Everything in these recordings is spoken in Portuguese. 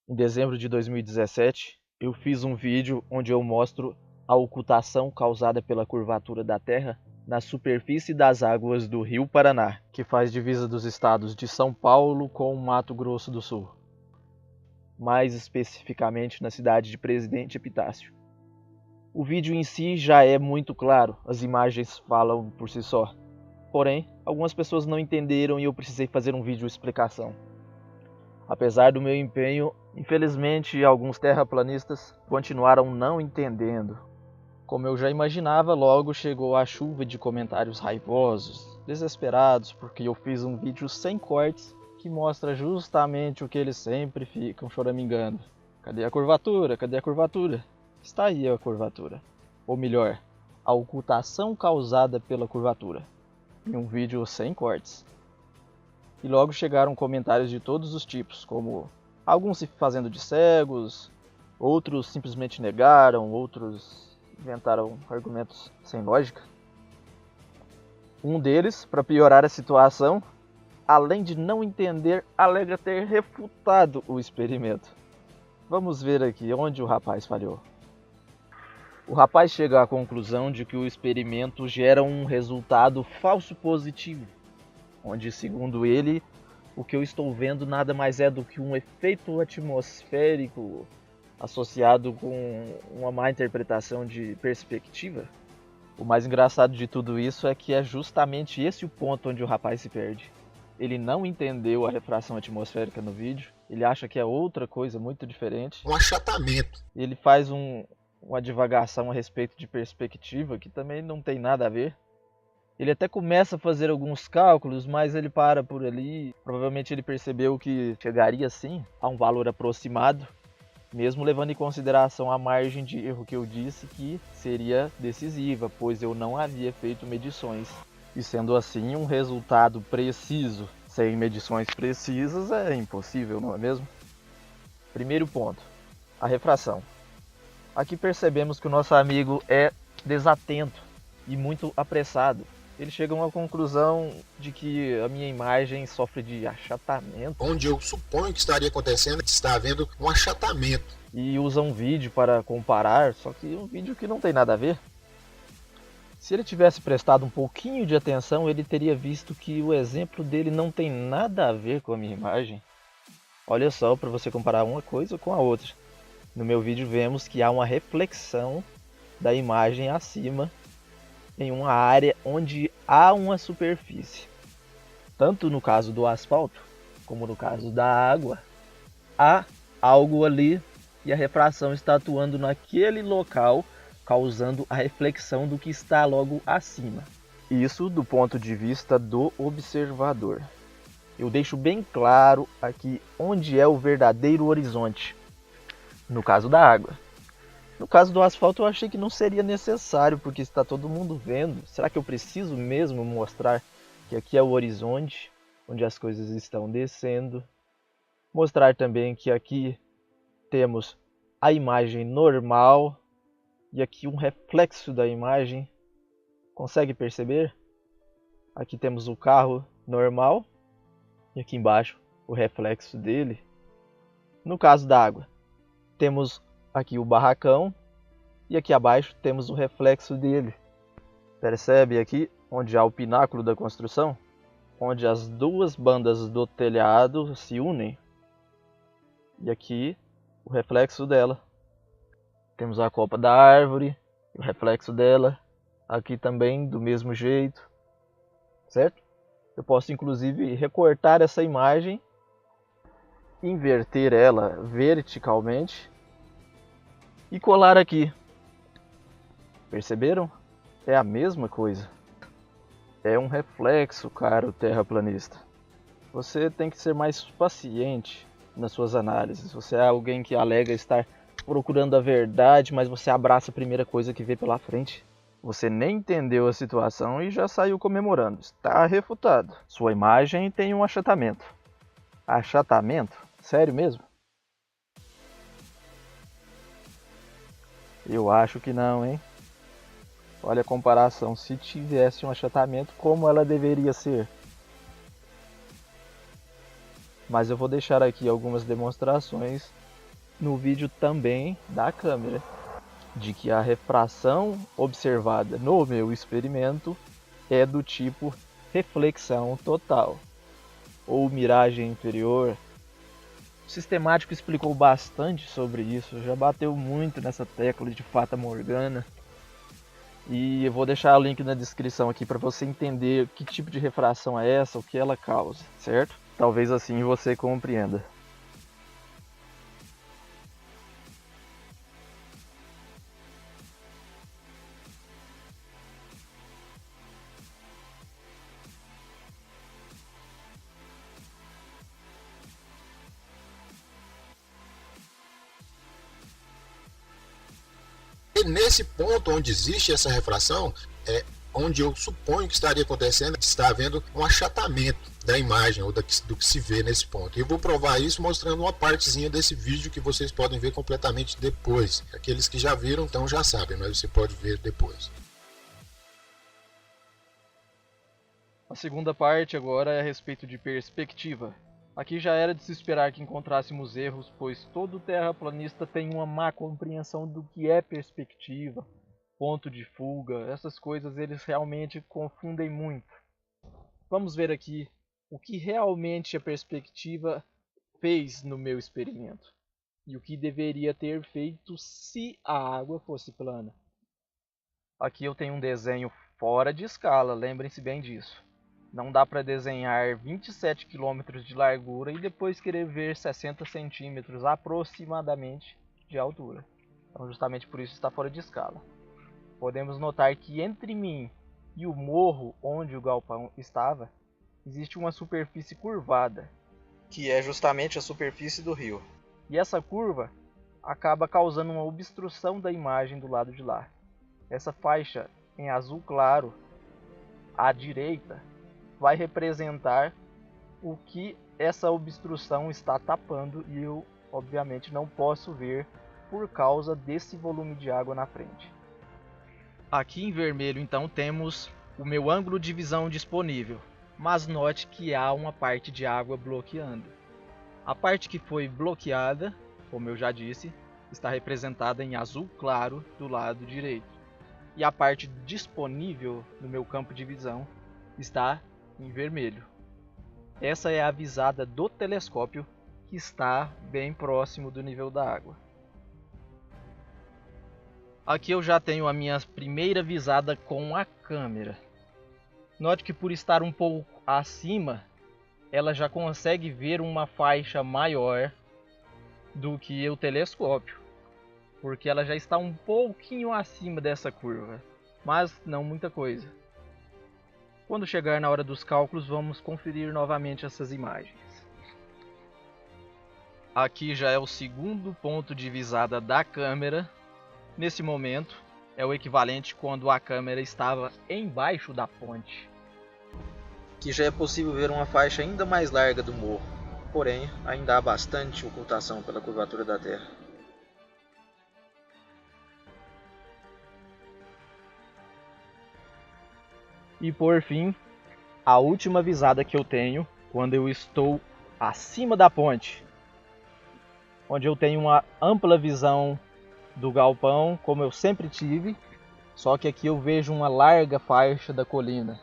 Em dezembro de 2017, eu fiz um vídeo onde eu mostro a ocultação causada pela curvatura da Terra na superfície das águas do Rio Paraná, que faz divisa dos estados de São Paulo com Mato Grosso do Sul, mais especificamente na cidade de Presidente Epitácio. O vídeo em si já é muito claro, as imagens falam por si só. Porém, algumas pessoas não entenderam e eu precisei fazer um vídeo explicação. Apesar do meu empenho, infelizmente alguns terraplanistas continuaram não entendendo. Como eu já imaginava, logo chegou a chuva de comentários raivosos, desesperados porque eu fiz um vídeo sem cortes que mostra justamente o que eles sempre ficam choramingando. Cadê a curvatura? Cadê a curvatura? Está aí a curvatura. Ou melhor, a ocultação causada pela curvatura. Em um vídeo sem cortes. E logo chegaram comentários de todos os tipos, como alguns se fazendo de cegos, outros simplesmente negaram, outros inventaram argumentos sem lógica. Um deles, para piorar a situação, além de não entender, alega ter refutado o experimento. Vamos ver aqui onde o rapaz falhou. O rapaz chega à conclusão de que o experimento gera um resultado falso positivo, onde, segundo ele, o que eu estou vendo nada mais é do que um efeito atmosférico associado com uma má interpretação de perspectiva. O mais engraçado de tudo isso é que é justamente esse o ponto onde o rapaz se perde. Ele não entendeu a refração atmosférica no vídeo, ele acha que é outra coisa muito diferente. Um achatamento. Ele faz uma divagação a respeito de perspectiva que também não tem nada a ver. Ele até começa a fazer alguns cálculos, mas ele para por ali. Provavelmente ele percebeu que chegaria sim a um valor aproximado, mesmo levando em consideração a margem de erro que eu disse que seria decisiva, pois eu não havia feito medições. E sendo assim, um resultado preciso sem medições precisas é impossível, não é mesmo? Primeiro ponto, a refração. Aqui percebemos que o nosso amigo é desatento e muito apressado. Ele chega a uma conclusão de que a minha imagem sofre de achatamento. Onde eu suponho que estaria acontecendo, está havendo um achatamento. E usa um vídeo para comparar, só que um vídeo que não tem nada a ver. Se ele tivesse prestado um pouquinho de atenção, ele teria visto que o exemplo dele não tem nada a ver com a minha imagem. Olha só, para você comparar uma coisa com a outra. No meu vídeo vemos que há uma reflexão da imagem acima em uma área onde há uma superfície. Tanto no caso do asfalto, como no caso da água, há algo ali e a refração está atuando naquele local, causando a reflexão do que está logo acima. Isso do ponto de vista do observador. Eu deixo bem claro aqui onde é o verdadeiro horizonte, no caso da água. No caso do asfalto eu achei que não seria necessário, porque está todo mundo vendo. Será que eu preciso mesmo mostrar que aqui é o horizonte, onde as coisas estão descendo? Mostrar também que aqui temos a imagem normal e aqui um reflexo da imagem. Consegue perceber? Aqui temos o carro normal e aqui embaixo o reflexo dele. No caso da água, temos aqui o barracão e aqui abaixo temos o reflexo dele. Percebe aqui onde há o pináculo da construção? Onde as duas bandas do telhado se unem. E aqui o reflexo dela. Temos a copa da árvore, o reflexo dela. Aqui também do mesmo jeito. Certo? Eu posso inclusive recortar essa imagem, inverter ela verticalmente e colar aqui. Perceberam? É a mesma coisa. É um reflexo, caro terraplanista. Você tem que ser mais paciente nas suas análises. Você é alguém que alega estar procurando a verdade, mas você abraça a primeira coisa que vê pela frente. Você nem entendeu a situação e já saiu comemorando. Está refutado. Sua imagem tem um achatamento. Achatamento? Sério mesmo? Eu acho que não, hein? Olha a comparação, se tivesse um achatamento, como ela deveria ser. Mas eu vou deixar aqui algumas demonstrações no vídeo também da câmera de que a refração observada no meu experimento é do tipo reflexão total ou miragem inferior. O sistemático explicou bastante sobre isso, já bateu muito nessa tecla de Fata Morgana. E eu vou deixar o link na descrição aqui para você entender que tipo de refração é essa, o que ela causa, certo? Talvez assim você compreenda. E nesse ponto onde existe essa refração, é onde eu suponho que estaria acontecendo, está havendo um achatamento da imagem ou do que se vê nesse ponto. E eu vou provar isso mostrando uma partezinha desse vídeo que vocês podem ver completamente depois. Aqueles que já viram, então já sabem, mas você pode ver depois. A segunda parte agora é a respeito de perspectiva. Aqui já era de se esperar que encontrássemos erros, pois todo terraplanista tem uma má compreensão do que é perspectiva, ponto de fuga, essas coisas eles realmente confundem muito. Vamos ver aqui o que realmente a perspectiva fez no meu experimento e o que deveria ter feito se a água fosse plana. Aqui eu tenho um desenho fora de escala, lembrem-se bem disso. Não dá para desenhar 27 km de largura e depois querer ver 60 centímetros aproximadamente de altura. Então justamente por isso está fora de escala. Podemos notar que entre mim e o morro onde o galpão estava, existe uma superfície curvada, que é justamente a superfície do rio. E essa curva acaba causando uma obstrução da imagem do lado de lá. Essa faixa em azul claro à direita vai representar o que essa obstrução está tapando e eu obviamente não posso ver por causa desse volume de água na frente. Aqui em vermelho então temos o meu ângulo de visão disponível, mas note que há uma parte de água bloqueando. A parte que foi bloqueada, como eu já disse, está representada em azul claro do lado direito. E a parte disponível no meu campo de visão está em vermelho. Essa é a visada do telescópio que está bem próximo do nível da água. Aqui eu já tenho a minha primeira visada com a câmera. Note que por estar um pouco acima, ela já consegue ver uma faixa maior do que o telescópio, porque ela já está um pouquinho acima dessa curva, mas não muita coisa. Quando chegar na hora dos cálculos, vamos conferir novamente essas imagens. Aqui já é o segundo ponto de visada da câmera. Nesse momento, é o equivalente quando a câmera estava embaixo da ponte. Aqui já é possível ver uma faixa ainda mais larga do morro, porém ainda há bastante ocultação pela curvatura da Terra. E por fim, a última visada que eu tenho quando eu estou acima da ponte, onde eu tenho uma ampla visão do galpão, como eu sempre tive, só que aqui eu vejo uma larga faixa da colina,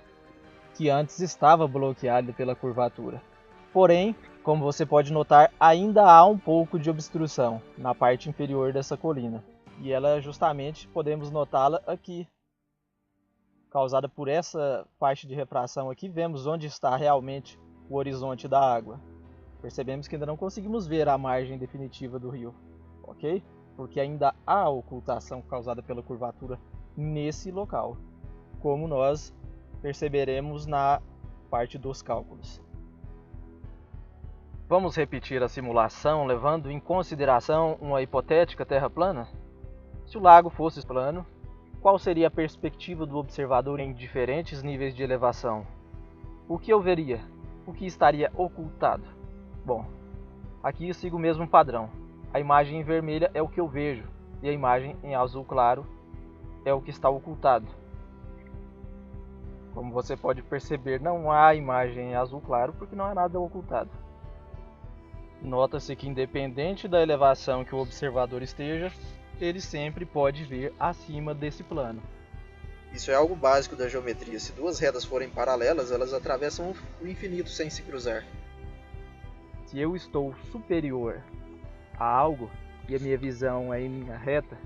que antes estava bloqueada pela curvatura. Porém, como você pode notar, ainda há um pouco de obstrução na parte inferior dessa colina, e ela justamente podemos notá-la aqui. Causada por essa faixa de refração aqui, vemos onde está realmente o horizonte da água. Percebemos que ainda não conseguimos ver a margem definitiva do rio, ok? Porque ainda há ocultação causada pela curvatura nesse local, como nós perceberemos na parte dos cálculos. Vamos repetir a simulação levando em consideração uma hipotética terra plana? Se o lago fosse plano, qual seria a perspectiva do observador em diferentes níveis de elevação? O que eu veria? O que estaria ocultado? Bom, aqui eu sigo o mesmo padrão. A imagem em vermelha é o que eu vejo e a imagem em azul claro é o que está ocultado. Como você pode perceber, não há imagem em azul claro porque não há nada ocultado. Nota-se que independente da elevação que o observador esteja, ele sempre pode ver acima desse plano. Isso é algo básico da geometria. Se duas retas forem paralelas, elas atravessam o infinito sem se cruzar. Se eu estou superior a algo e a minha visão é em linha reta,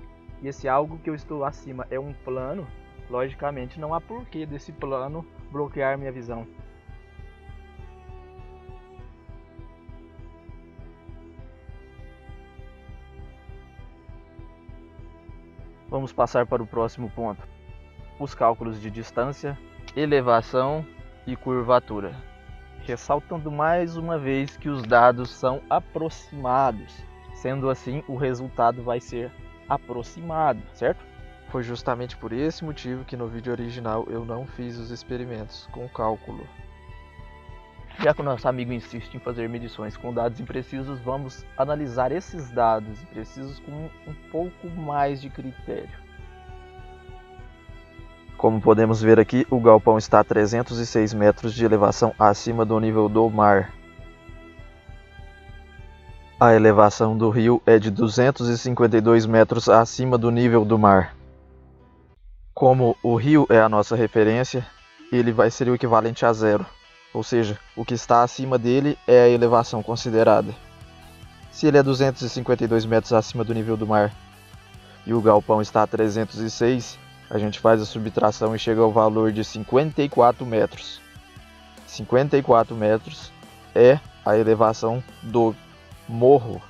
e esse algo que eu estou acima é um plano, logicamente não há porquê desse plano bloquear minha visão. Vamos passar para o próximo ponto. Os cálculos de distância, elevação e curvatura. Ressaltando mais uma vez que os dados são aproximados. Sendo assim, o resultado vai ser aproximado, certo? Foi justamente por esse motivo que no vídeo original eu não fiz os experimentos com cálculo. Já que o nosso amigo insiste em fazer medições com dados imprecisos, vamos analisar esses dados imprecisos com um pouco mais de critério. Como podemos ver aqui, o galpão está a 306 metros de elevação acima do nível do mar. A elevação do rio é de 252 metros acima do nível do mar. Como o rio é a nossa referência, ele vai ser o equivalente a zero. Ou seja, o que está acima dele é a elevação considerada. Se ele é 252 metros acima do nível do mar e o galpão está a 306, a gente faz a subtração e chega ao valor de 54 metros. 54 metros é a elevação do morro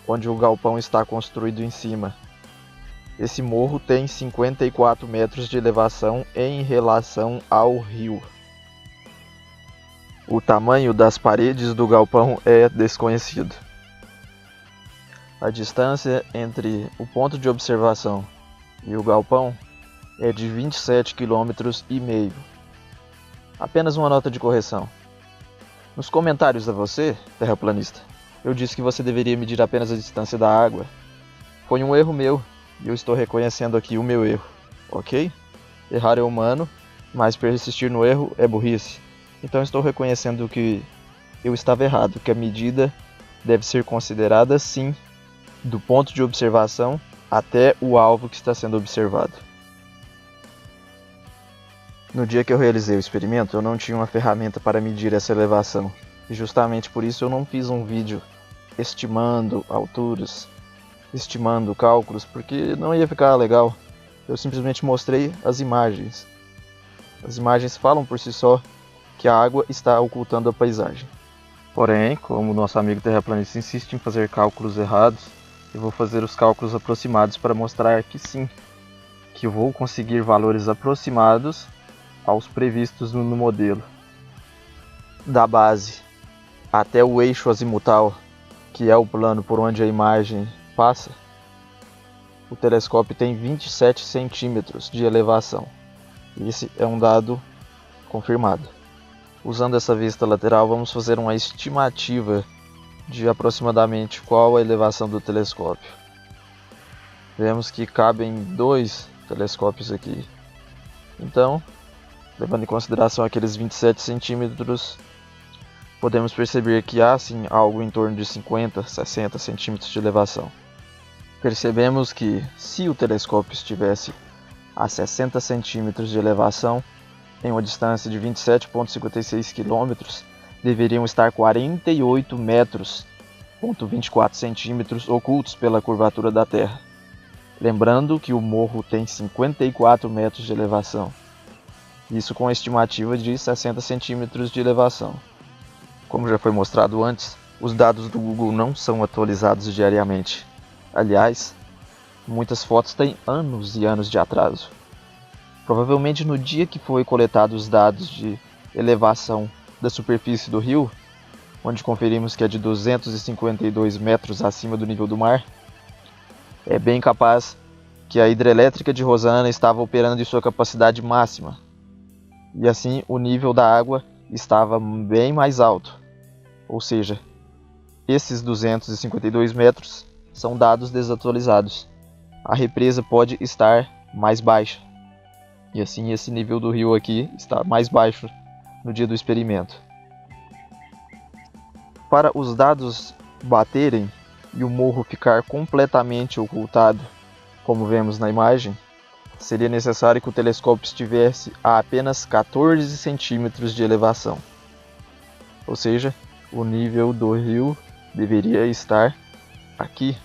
onde o galpão está construído em cima. Esse morro tem 54 metros de elevação em relação ao rio. O tamanho das paredes do galpão é desconhecido. A distância entre o ponto de observação e o galpão é de 27,5 km. Apenas uma nota de correção. Nos comentários a você, terraplanista, eu disse que você deveria medir apenas a distância da água. Foi um erro meu e eu estou reconhecendo aqui o meu erro, ok? Errar é humano, mas persistir no erro é burrice. Então estou reconhecendo que eu estava errado, que a medida deve ser considerada sim do ponto de observação até o alvo que está sendo observado. No dia que eu realizei o experimento, eu não tinha uma ferramenta para medir essa elevação. E justamente por isso eu não fiz um vídeo estimando alturas, estimando cálculos, porque não ia ficar legal. Eu simplesmente mostrei as imagens. As imagens falam por si só que a água está ocultando a paisagem. Porém, como o nosso amigo terraplanista insiste em fazer cálculos errados, eu vou fazer os cálculos aproximados para mostrar que sim, que eu vou conseguir valores aproximados aos previstos no modelo. Da base até o eixo azimutal, que é o plano por onde a imagem passa, o telescópio tem 27 centímetros de elevação. Esse é um dado confirmado. Usando essa vista lateral, vamos fazer uma estimativa de aproximadamente qual a elevação do telescópio. Vemos que cabem 2 telescópios aqui. Então, levando em consideração aqueles 27 centímetros, podemos perceber que há sim algo em torno de 50, 60 centímetros de elevação. Percebemos que se o telescópio estivesse a 60 centímetros de elevação, em uma distância de 27,56 km, deveriam estar 48 metros, 24 centímetros ocultos pela curvatura da Terra. Lembrando que o morro tem 54 metros de elevação. Isso com a estimativa de 60 centímetros de elevação. Como já foi mostrado antes, os dados do Google não são atualizados diariamente. Aliás, muitas fotos têm anos e anos de atraso. Provavelmente no dia que foi coletados os dados de elevação da superfície do rio, onde conferimos que é de 252 metros acima do nível do mar, é bem capaz que a hidrelétrica de Rosana estava operando em sua capacidade máxima. E assim o nível da água estava bem mais alto. Ou seja, esses 252 metros são dados desatualizados. A represa pode estar mais baixa. E assim esse nível do rio aqui está mais baixo no dia do experimento. Para os dados baterem e o morro ficar completamente ocultado, como vemos na imagem, seria necessário que o telescópio estivesse a apenas 14 centímetros de elevação. Ou seja, o nível do rio deveria estar aqui.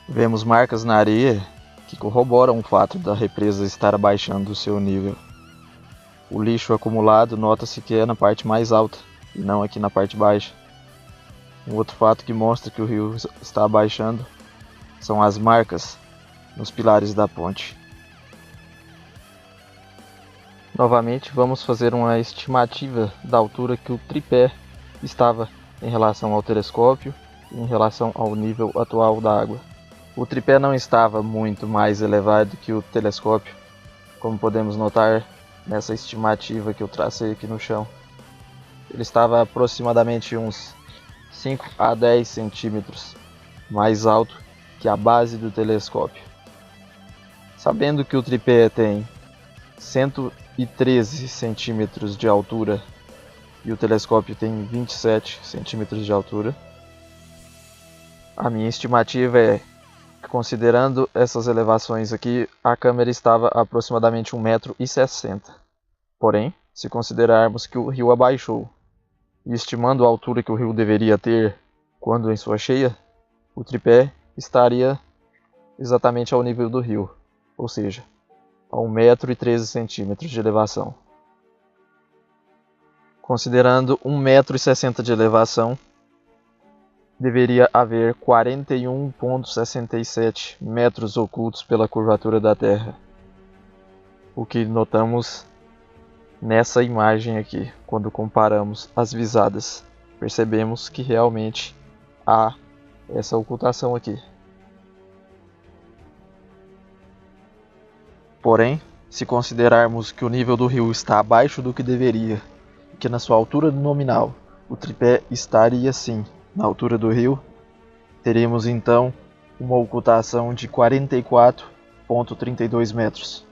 Vemos marcas na areia que corroboram o fato da represa estar abaixando o seu nível. O lixo acumulado nota-se que é na parte mais alta e não aqui na parte baixa. Um outro fato que mostra que o rio está abaixando são as marcas nos pilares da ponte. Novamente, vamos fazer uma estimativa da altura que o tripé estava em relação ao telescópio e em relação ao nível atual da água. O tripé não estava muito mais elevado que o telescópio, como podemos notar nessa estimativa que eu tracei aqui no chão. Ele estava aproximadamente uns 5 a 10 centímetros mais alto que a base do telescópio. Sabendo que o tripé tem 113 centímetros de altura e o telescópio tem 27 centímetros de altura, a minha estimativa é que, considerando essas elevações aqui, a câmera estava a aproximadamente 1,60 m. Porém, se considerarmos que o rio abaixou e estimando a altura que o rio deveria ter quando em sua cheia, o tripé estaria exatamente ao nível do rio, ou seja, a 1,13 m de elevação. Considerando 1,60 m de elevação, deveria haver 41,67 metros ocultos pela curvatura da Terra. O que notamos nessa imagem aqui, quando comparamos as visadas, percebemos que realmente há essa ocultação aqui. Porém, se considerarmos que o nível do rio está abaixo do que deveria, e que na sua altura nominal o tripé estaria sim na altura do rio, teremos então uma ocultação de 44,32 metros.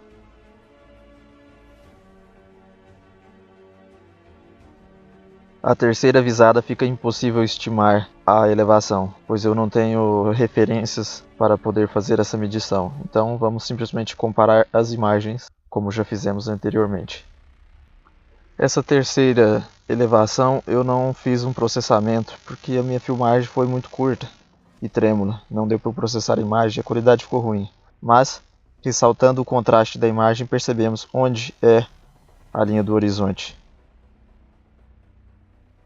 A terceira visada fica impossível estimar a elevação, pois eu não tenho referências para poder fazer essa medição. Então vamos simplesmente comparar as imagens, como já fizemos anteriormente. Essa terceira elevação eu não fiz um processamento, porque a minha filmagem foi muito curta e trêmula. Não deu para processar a imagem, a qualidade ficou ruim. Mas, ressaltando o contraste da imagem, percebemos onde é a linha do horizonte.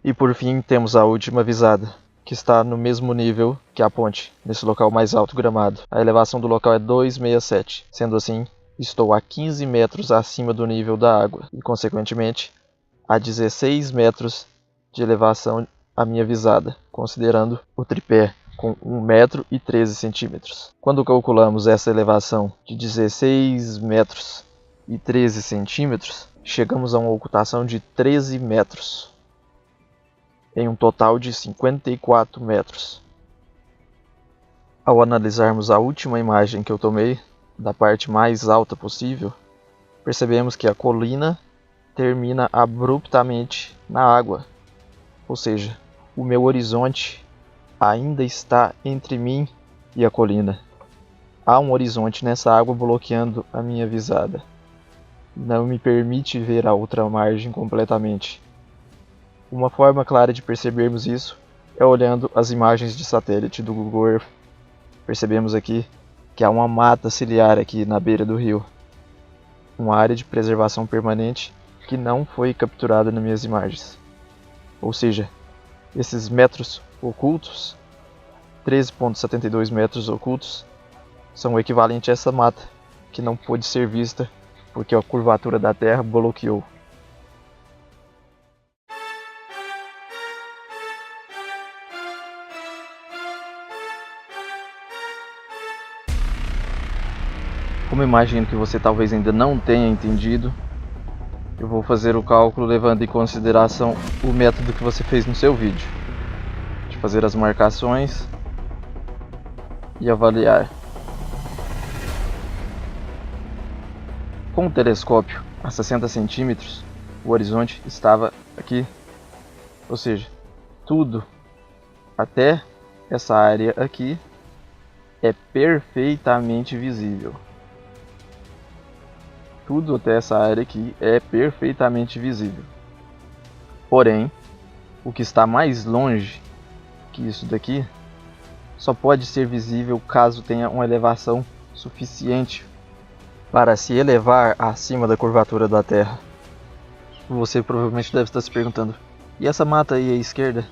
E por fim temos a última visada, que está no mesmo nível que a ponte, nesse local mais alto gramado. A elevação do local é 2,67, sendo assim, estou a 15 metros acima do nível da água e, consequentemente, a 16 metros de elevação a minha visada, considerando o tripé com 1,13 m. Quando calculamos essa elevação de 16 metros e 13 centímetros, chegamos a uma ocultação de 13 metros. Em um total de 54 metros. Ao analisarmos a última imagem que eu tomei, da parte mais alta possível, percebemos que a colina termina abruptamente na água, ou seja, o meu horizonte ainda está entre mim e a colina. Há um horizonte nessa água bloqueando a minha visada. Não me permite ver a outra margem completamente. Uma forma clara de percebermos isso é olhando as imagens de satélite do Google Earth. Percebemos aqui que há uma mata ciliar aqui na beira do rio. Uma área de preservação permanente que não foi capturada nas minhas imagens. Ou seja, esses metros ocultos, 13,72 metros ocultos, são o equivalente a essa mata, que não pôde ser vista porque a curvatura da Terra bloqueou. Como imagino que você talvez ainda não tenha entendido, eu vou fazer o cálculo levando em consideração o método que você fez no seu vídeo, de fazer as marcações e avaliar. Com o telescópio a 60 centímetros, o horizonte estava aqui. Ou seja, tudo até essa área aqui é perfeitamente visível. Tudo até essa área aqui é perfeitamente visível. Porém, o que está mais longe que isso daqui só pode ser visível caso tenha uma elevação suficiente para se elevar acima da curvatura da Terra. Você provavelmente deve estar se perguntando: e essa mata aí à esquerda?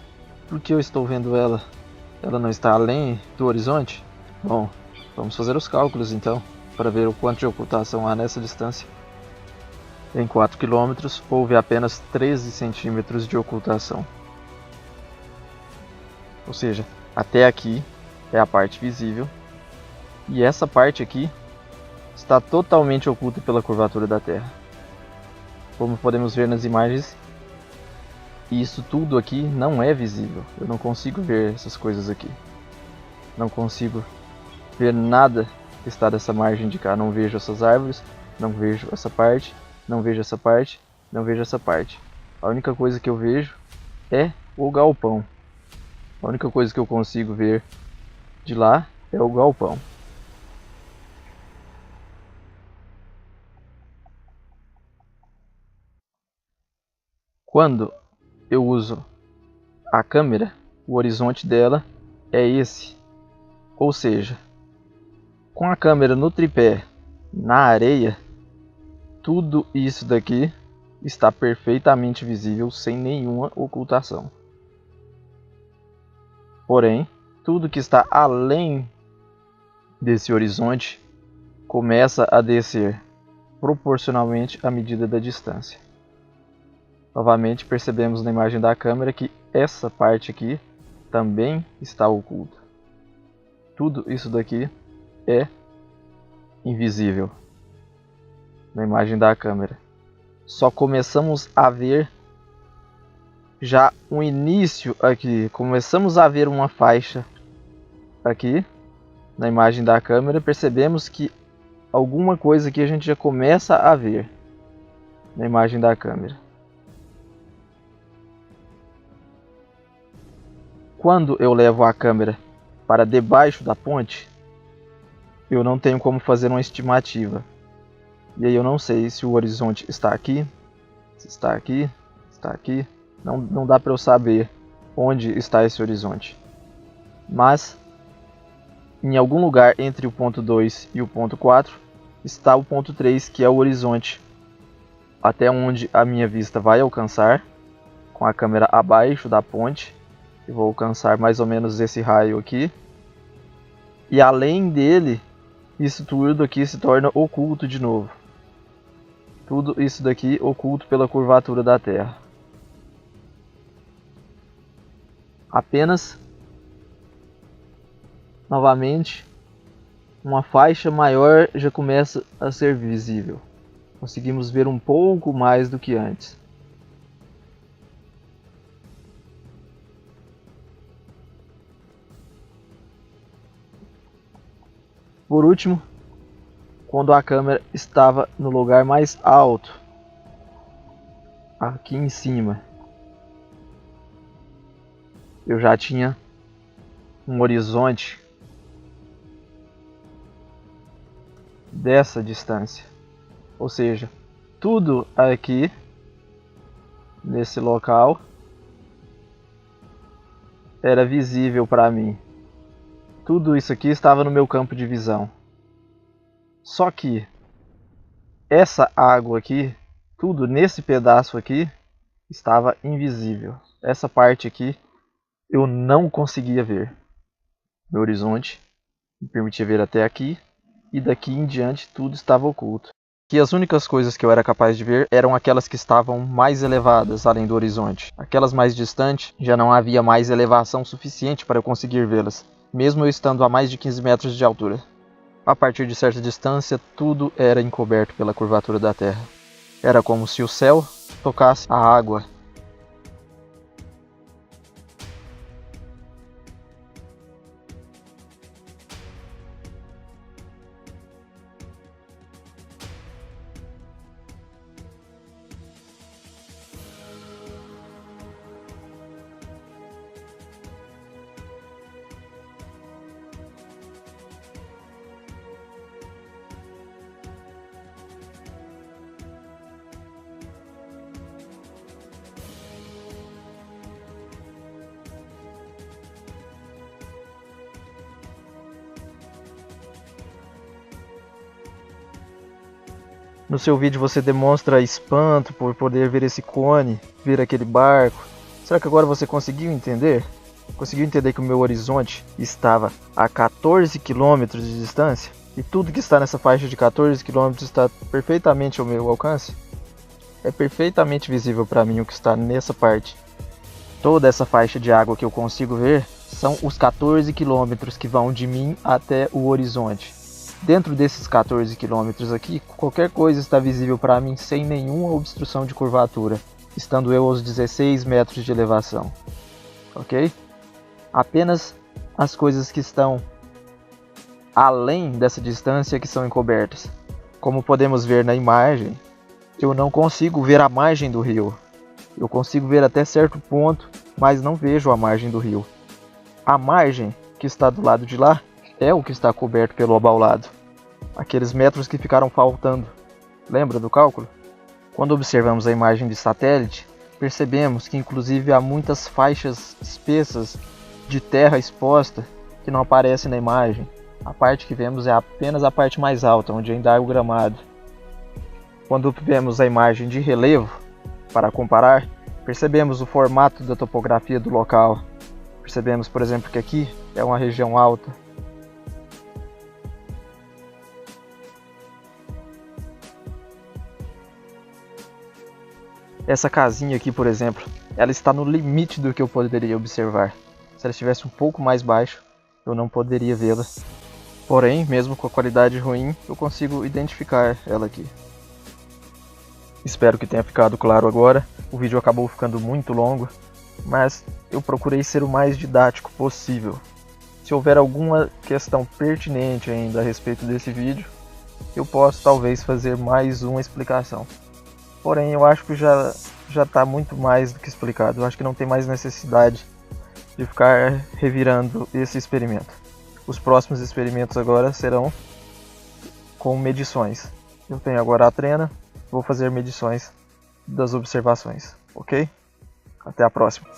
Por que eu estou vendo ela? Ela não está além do horizonte? Bom, vamos fazer os cálculos então, para ver o quanto de ocultação há nessa distância. Em 4 km houve apenas 13 centímetros de ocultação. Ou seja, até aqui é a parte visível, e essa parte aqui está totalmente oculta pela curvatura da Terra. Como podemos ver nas imagens, isso tudo aqui não é visível. Eu não consigo ver essas coisas aqui. Não consigo ver nada que está dessa margem de cá. Não vejo essas árvores, não vejo essa parte, não vejo essa parte, não vejo essa parte. A única coisa que eu vejo é o galpão. A única coisa que eu consigo ver de lá é o galpão. Quando eu uso a câmera, o horizonte dela é esse. Ou seja, com a câmera no tripé, na areia, tudo isso daqui está perfeitamente visível sem nenhuma ocultação. Porém, tudo que está além desse horizonte começa a descer proporcionalmente à medida da distância. Novamente percebemos na imagem da câmera que essa parte aqui também está oculta. Tudo isso daqui é invisível na imagem da câmera. Só começamos a ver já um início aqui. Começamos a ver uma faixa aqui na imagem da câmera. Percebemos que alguma coisa aqui a gente já começa a ver na imagem da câmera. Quando eu levo a câmera para debaixo da ponte, eu não tenho como fazer uma estimativa. E aí eu não sei se o horizonte está aqui, se está aqui, está aqui. Não dá para eu saber onde está esse horizonte. Mas em algum lugar entre o ponto 2 e o ponto 4 está o ponto 3, que é o horizonte. Até onde a minha vista vai alcançar com a câmera abaixo da ponte. Eu vou alcançar mais ou menos esse raio aqui. E além dele, isso tudo aqui se torna oculto de novo. Tudo isso daqui oculto pela curvatura da Terra. Apenas, novamente, uma faixa maior já começa a ser visível. Conseguimos ver um pouco mais do que antes. Por último, quando a câmera estava no lugar mais alto, aqui em cima, eu já tinha um horizonte dessa distância. Ou seja, tudo aqui nesse local era visível para mim. Tudo isso aqui estava no meu campo de visão. Só que essa água aqui, tudo nesse pedaço aqui, estava invisível. Essa parte aqui eu não conseguia ver. Meu horizonte me permitia ver até aqui, e daqui em diante tudo estava oculto. E as únicas coisas que eu era capaz de ver eram aquelas que estavam mais elevadas além do horizonte. Aquelas mais distantes, já não havia mais elevação suficiente para eu conseguir vê-las, mesmo eu estando a mais de 15 metros de altura. A partir de certa distância, tudo era encoberto pela curvatura da Terra. Era como se o céu tocasse a água. No seu vídeo você demonstra espanto por poder ver esse cone, ver aquele barco. Será que agora você conseguiu entender? Conseguiu entender que o meu horizonte estava a 14 km de distância? E tudo que está nessa faixa de 14 km está perfeitamente ao meu alcance? É perfeitamente visível para mim o que está nessa parte. Toda essa faixa de água que eu consigo ver são os 14 km que vão de mim até o horizonte. Dentro desses 14 km aqui, qualquer coisa está visível para mim sem nenhuma obstrução de curvatura, estando eu aos 16 metros de elevação. Ok? Apenas as coisas que estão além dessa distância que são encobertas. Como podemos ver na imagem, eu não consigo ver a margem do rio. Eu consigo ver até certo ponto, mas não vejo a margem do rio. A margem que está do lado de lá é o que está coberto pelo abaulado. Aqueles metros que ficaram faltando. Lembra do cálculo? Quando observamos a imagem de satélite, percebemos que inclusive há muitas faixas espessas de terra exposta que não aparecem na imagem. A parte que vemos é apenas a parte mais alta, onde ainda há o gramado. Quando vemos a imagem de relevo, para comparar, percebemos o formato da topografia do local. Percebemos, por exemplo, que aqui é uma região alta. Essa casinha aqui, por exemplo, ela está no limite do que eu poderia observar. Se ela estivesse um pouco mais baixo, eu não poderia vê-la. Porém, mesmo com a qualidade ruim, eu consigo identificar ela aqui. Espero que tenha ficado claro agora. O vídeo acabou ficando muito longo, mas eu procurei ser o mais didático possível. Se houver alguma questão pertinente ainda a respeito desse vídeo, eu posso talvez fazer mais uma explicação. Porém, eu acho que já está muito mais do que explicado. Eu acho que não tem mais necessidade de ficar revirando esse experimento. Os próximos experimentos agora serão com medições. Eu tenho agora a trena, vou fazer medições das observações, ok? Até a próxima.